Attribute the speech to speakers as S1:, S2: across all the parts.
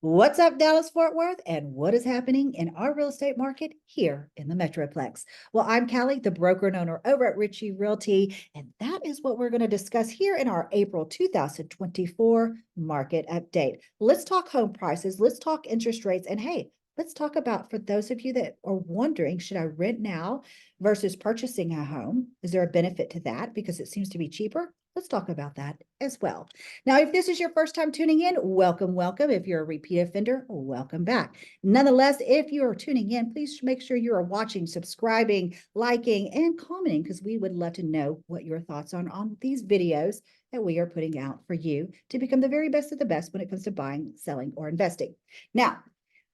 S1: What's up, Dallas Fort Worth, and what is happening in our real estate market here in the Metroplex? Well, I'm Callie, the broker and owner over at Ritchie Realty, and that is what we're going to discuss here in our April 2024 market update. Let's talk home prices, let's talk interest rates, and hey, let's talk about for those of you that are wondering, should I rent now versus purchasing a home? Is there a benefit to that because it seems to be cheaper? Let's talk about that as well. Now, if this is your first time tuning in, welcome, welcome. If you're a repeat offender, welcome back. Nonetheless, if you are tuning in, please make sure you are watching, subscribing, liking, and commenting because we would love to know what your thoughts are on these videos that we are putting out for you to become the very best of the best when it comes to buying, selling, or investing. Now,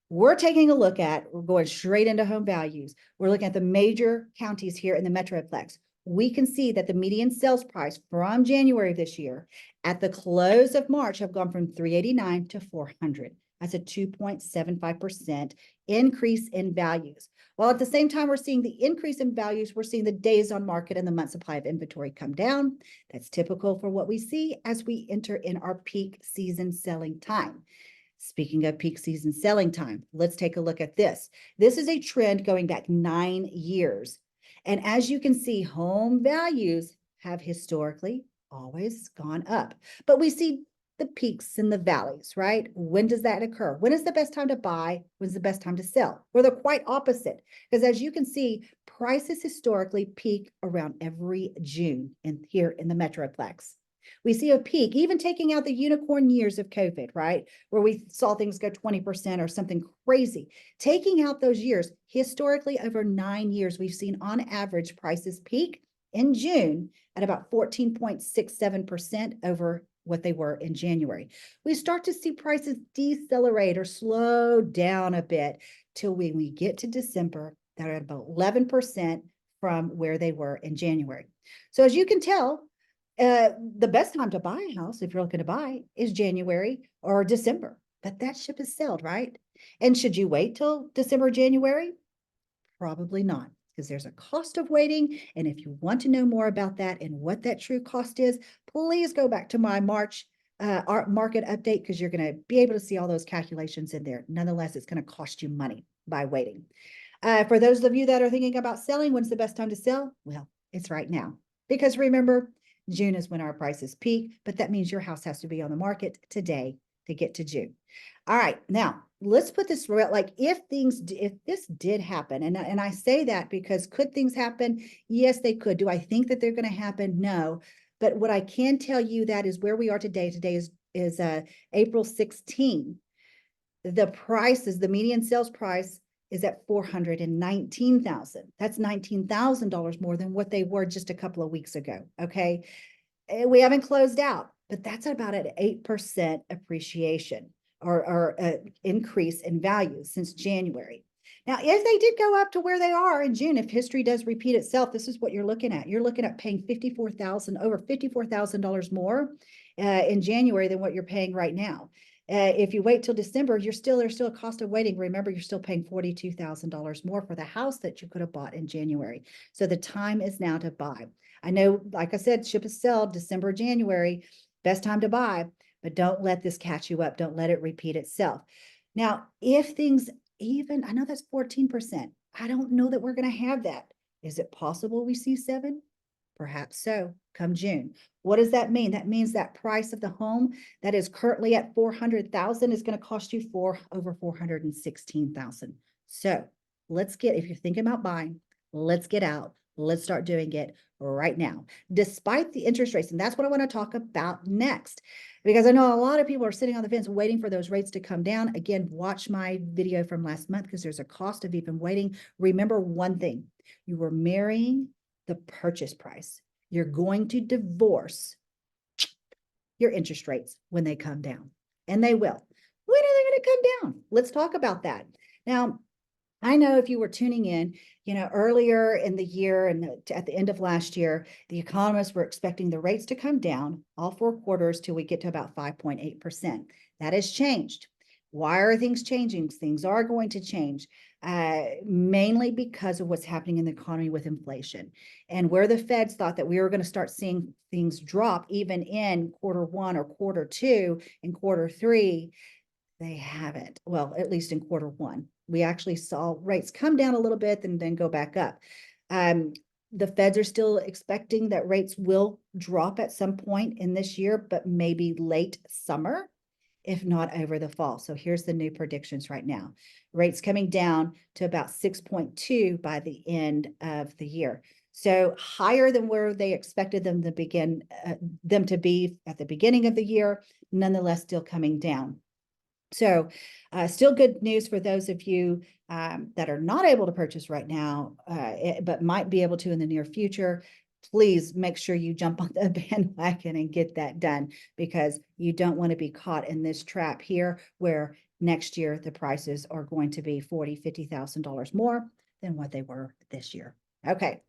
S1: we're going straight into home values. We're looking at the major counties here in the Metroplex. We can see that the median sales price from January of this year at the close of March have gone from 389 to 400. That's a 2.75% increase in values. While at the same time we're seeing the increase in values, we're seeing the days on market and the month supply of inventory come down. That's typical for what we see as we enter in our peak season selling time. Speaking of peak season selling time, let's take a look at this. This is a trend going back 9 years. And as you can see, home values have historically always gone up. But we see the peaks and the valleys, right? When does that occur? When is the best time to buy? When's the best time to sell? Well, they're quite opposite. Because as you can see, prices historically peak around every June here in the Metroplex. We see a peak, even taking out the unicorn years of COVID, right? Where we saw things go 20% or something crazy. Taking out those years, historically over 9 years, we've seen on average prices peak in June at about 14.67% over what they were in January. We start to see prices decelerate or slow down a bit till we get to December, they're at about 11% from where they were in January. So as you can tell, the best time to buy a house, if you're looking to buy, is January or December. But that ship has sailed, right? And should you wait till December, January? Probably not, because there's a cost of waiting. And if you want to know more about that and what that true cost is, please go back to my March market update because you're going to be able to see all those calculations in there. Nonetheless, it's going to cost you money by waiting. For those of you that are thinking about selling, when's the best time to sell? Well, it's right now. Because remember, June is when our prices peak, but that means your house has to be on the market today to get to June. All right, now let's put this like if this did happen, and I say that because could things happen? Yes, they could. Do I think that they're going to happen? No. But what I can tell you that is where we are today. Today is April 16. The median sales price is at 419,000. That's $19,000 more than what they were just a couple of weeks ago. Okay. We haven't closed out, but that's about an 8% appreciation or increase in value since January. Now, if they did go up to where they are in June, if history does repeat itself, this is what you're looking at. You're looking at paying over $54,000 more in January than what you're paying right now. If you wait till December, there's still a cost of waiting. Remember, you're still paying $42,000 more for the house that you could have bought in January. So the time is now to buy. I know, like I said, ship is sell December, January, best time to buy, but don't let this catch you up. Don't let it repeat itself. Now, if things I know that's 14%. I don't know that we're going to have that. Is it possible we see 7? Perhaps so, come June. What does that mean? That means that price of the home that is currently at 400,000 is going to cost you over 416,000. So if you're thinking about buying, let's get out. Let's start doing it right now, despite the interest rates. And that's what I want to talk about next, because I know a lot of people are sitting on the fence waiting for those rates to come down. Again, watch my video from last month because there's a cost of even waiting. Remember one thing, you were marrying the purchase price. You're going to divorce your interest rates when they come down, and they will. When are they going to come down? Let's talk about that. Now, I know if you were tuning in, earlier in the year and at the end of last year, the economists were expecting the rates to come down all 4 quarters till we get to about 5.8%. That has changed. Why are things changing? Things are going to change, mainly because of what's happening in the economy with inflation. And where the Feds thought that we were going to start seeing things drop even in quarter 1 or quarter 2 and quarter 3, They haven't. Well, at least in quarter one. We actually saw rates come down a little bit and then go back up. Um, the feds are still expecting that rates will drop at some point in this year, but maybe late summer, if not over the fall. So here's the new predictions right now. Rates coming down to about 6.2 by the end of the year. So higher than where they expected them to be at the beginning of the year, nonetheless still coming down. So still good news for those of you that are not able to purchase right now, but might be able to in the near future. Please make sure you jump on the bandwagon and get that done, because you don't want to be caught in this trap here where next year the prices are going to be $40,000, $50,000 more than what they were this year. Okay.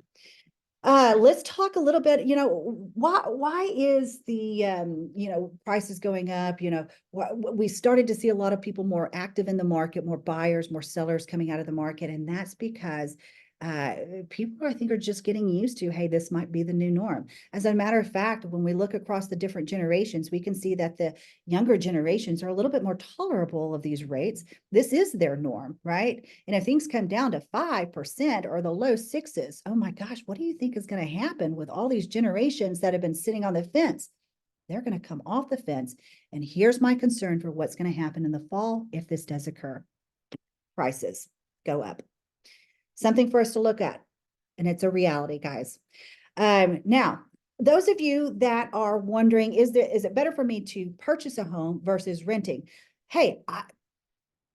S1: Let's talk a little bit, why is the prices going up? We started to see a lot of people more active in the market, more buyers, more sellers coming out of the market, and that's because people, I think, are just getting used to, hey, this might be the new norm. As a matter of fact, when we look across the different generations, we can see that the younger generations are a little bit more tolerable of these rates. This is their norm, right? And if things come down to 5% or the low sixes, oh my gosh, what do you think is going to happen with all these generations that have been sitting on the fence? They're going to come off the fence. And here's my concern for what's going to happen in the fall if this does occur. Prices go up. Something for us to look at. And it's a reality, guys. Now, those of you that are wondering, is it better for me to purchase a home versus renting? Hey,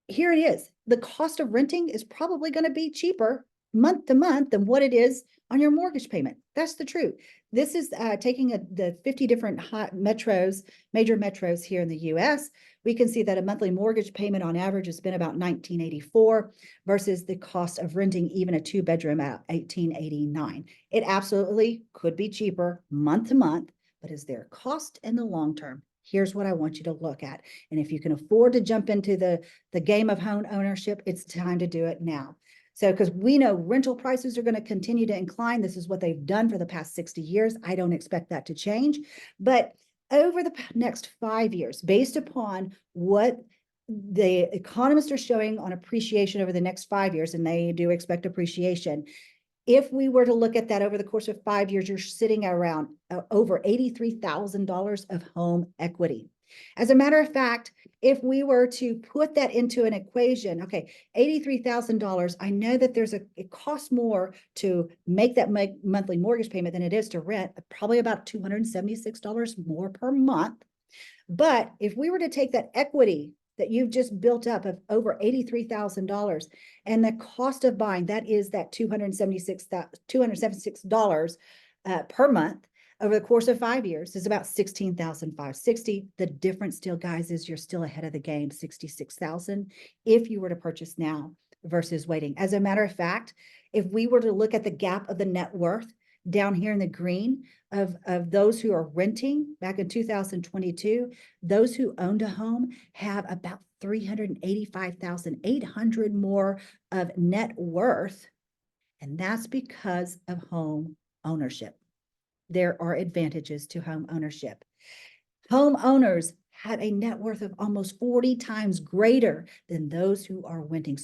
S1: here it is. The cost of renting is probably going to be cheaper month to month than what it is on your mortgage payment. That's the truth. This is taking the 50 different major metros here in the US. We can see that a monthly mortgage payment on average has been about $1,984 versus the cost of renting even a 2-bedroom at $1,889. It absolutely could be cheaper month to month, but is there a cost in the long term? Here's what I want you to look at. And if you can afford to jump into the game of home ownership, it's time to do it now. So, because we know rental prices are going to continue to incline. This is what they've done for the past 60 years. I don't expect that to change. But over the next 5 years, based upon what the economists are showing on appreciation over the next 5 years, and they do expect appreciation, if we were to look at that over the course of 5 years, you're sitting around over $83,000 of home equity. As a matter of fact, if we were to put that into an equation, okay, $83,000, I know that it costs more to make that monthly mortgage payment than it is to rent, probably about $276 more per month. But if we were to take that equity that you've just built up of over $83,000 and the cost of buying, that is that $276 per month over the course of 5 years is about $16,560. The difference still, guys, is you're still ahead of the game, $66,000 if you were to purchase now versus waiting. As a matter of fact, if we were to look at the gap of the net worth down here in the green of those who are renting back in 2022, those who owned a home have about 385,800 more of net worth. And that's because of home ownership. There are advantages to home ownership. Homeowners have a net worth of almost 40 times greater than those who are renting.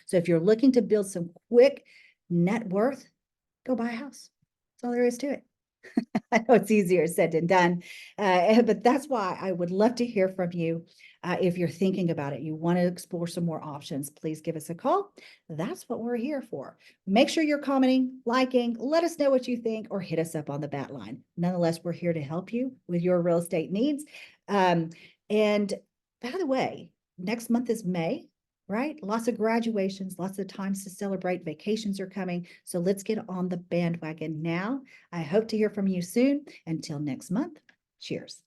S1: So if you're looking to build some quick net worth, go buy a house. That's all there is to it. I know it's easier said than done, but that's why I would love to hear from you. If you're thinking about it, you want to explore some more options, please give us a call. That's what we're here for. Make sure you're commenting, liking, let us know what you think, or hit us up on the bat line. Nonetheless, we're here to help you with your real estate needs. And by the way, next month is May. Right? Lots of graduations, lots of times to celebrate. Vacations are coming. So let's get on the bandwagon now. I hope to hear from you soon. Until next month, cheers.